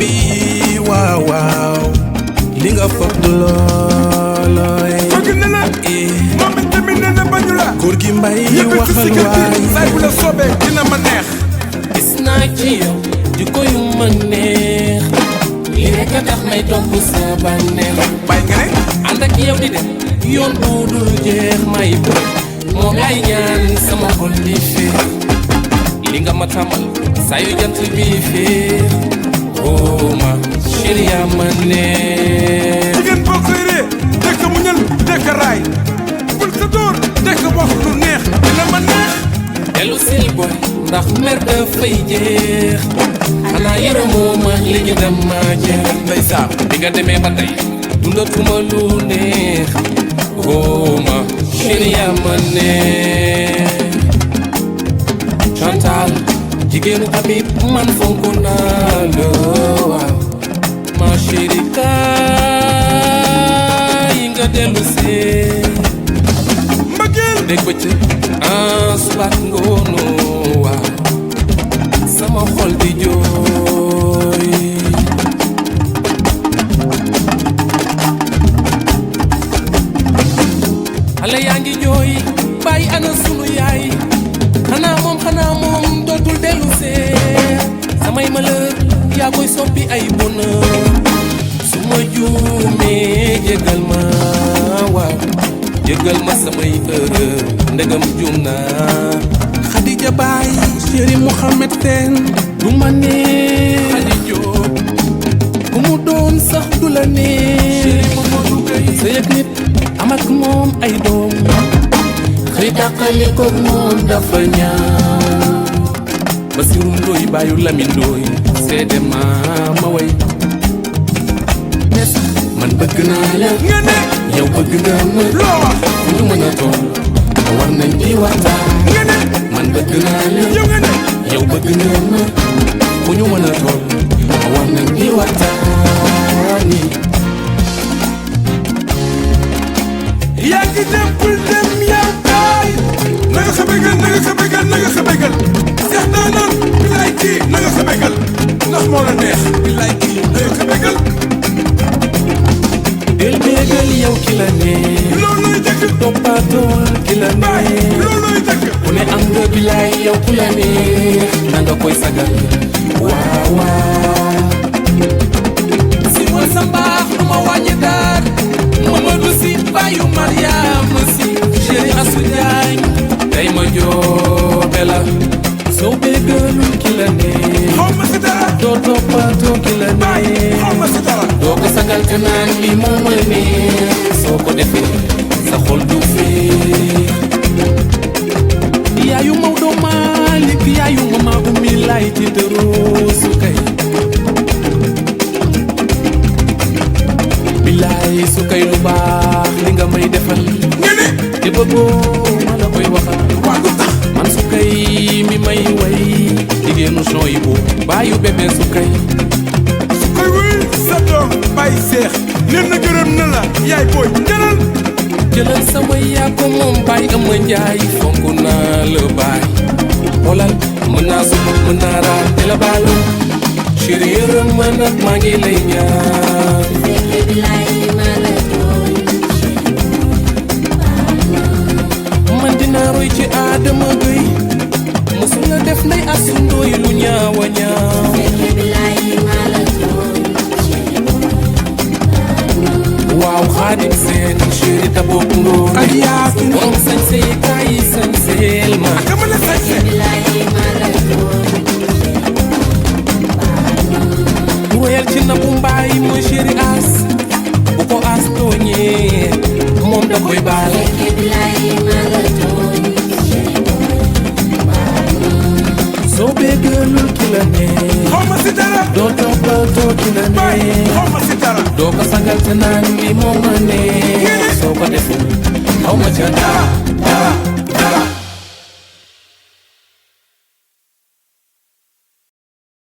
bi waaw waaw li nga foog du loolooy bëgg na la moom it tamit nee na bañu la góor gi mbay waxal waay waay saay bu la soobee dina ma neex gis naa ci yow di ko yu ma neex li rek a tax may topp sa bànneex bàyyi nga ne ànd ak yow di dem yoon bu dul jeex may bëgg moom lay ñaan sama xol di féex li nga ma tàmmal saa yu jant bi féex oh ma chérie yaa ma neex jigéen boo koy ree dëkk mu ñël dëkk raay bul sa dóor dëkk wax lu neex dina ma neex dellu sil boy ndax mer dafay jeex xanaa yërëmoo ma léegi dama jeex ndeysaan bi nga demee ba tey dundatuma lu neex oh ma chérie yaa ma neex Chantal jigéenu Habib man fonk naa la waaw ma chérie kaay nga dellu see mbëggeel dégg bëccëg subaak ngoonu waaw sama xol di jooy xale yaa ngi jooy bàyyi ana sunu yaay xanaa moom dootul dellu see samay malheur yaa koy soppi ay bonheur su ma juumee jéggal ma waaw jéggal ma samay erreur ndegam juum naa Khadija Baay chéri Mouhamed Ten du ma neex Xadi Jóob ku mu doon sax du la neex chéri Mamadou Gueye sa yëg nit am ak moom ay doom xëy tàqali ko moom dafa ñaaw Basiru Ndooy baayu Lamin Ndooy seede ma way nes man bëgg naa la nga ne yow bëgg nga ma loo wax fu ñu mën a toll war nañ di waxtaan nga ne man bëgg naa la yow nga ne yow bëgg nga ma fu ñu mën a toll war nañ di waxtaan yaa ngi dem bul dem yow kaay na nga sa bégal na nga sa bégal na nga sa bégal seex naa noon bilaay kii na nga sa bégal ndax moo la neex bilaay kii na nga sa bégal del bégal yow ki la neex loolooy dëkk toppatool ki la baay neex loolooy dëkk ku ne am nga bilaay yow ku la neex na nga koy sagal waaw waaw si wal sa mbaax du ma wàññi daal Mamadou Si baayu Mariama Si chéri Asu Jaañ tey ma joobe la soo bégalul ki la neex xaw ma si dara doo toppatoo ki la baay xaw ma neex si dara doo ko sagal te naan li moo ma neex soo ko defee sa xol du fee yaayu Maodo Malick yaayu mama Oumy lay ci tëroo su kay bilaay su kay lu baax li nga may defal nga ne te bëggoo ma la koy waxal waa lu tax man su kay mi may way jigéenu son yi bu baayu bébé su kay su koy wuy sa doom baay seex nen na gërëm na la yaay booy ndelal jëlal sama yaa ko moom baay ama njaay fonk naa la baay xoolal mën naa sukk mën naa raam te la baalu chéri yërëm ma nag maa ngi lay ñaan man dinaa roy ci Adama Gueye mosul la def nday asu ndooy lu ñaawa ñaaw waaw Xaadim Seen chéri tabok ndooy ak Yaasin borom sañse kaay sañseel ma ka mën a sañse royal ci Nabu Mbaay mooy chéri as bu ko as tooñee moom da koy baal soo bégalul ki la neex xaw ma si dara doo toppatoo ki la baay neex xaw ma si dara doo ko sagal te naan li moo ma neex soo ko deful xaw ma ca dara dara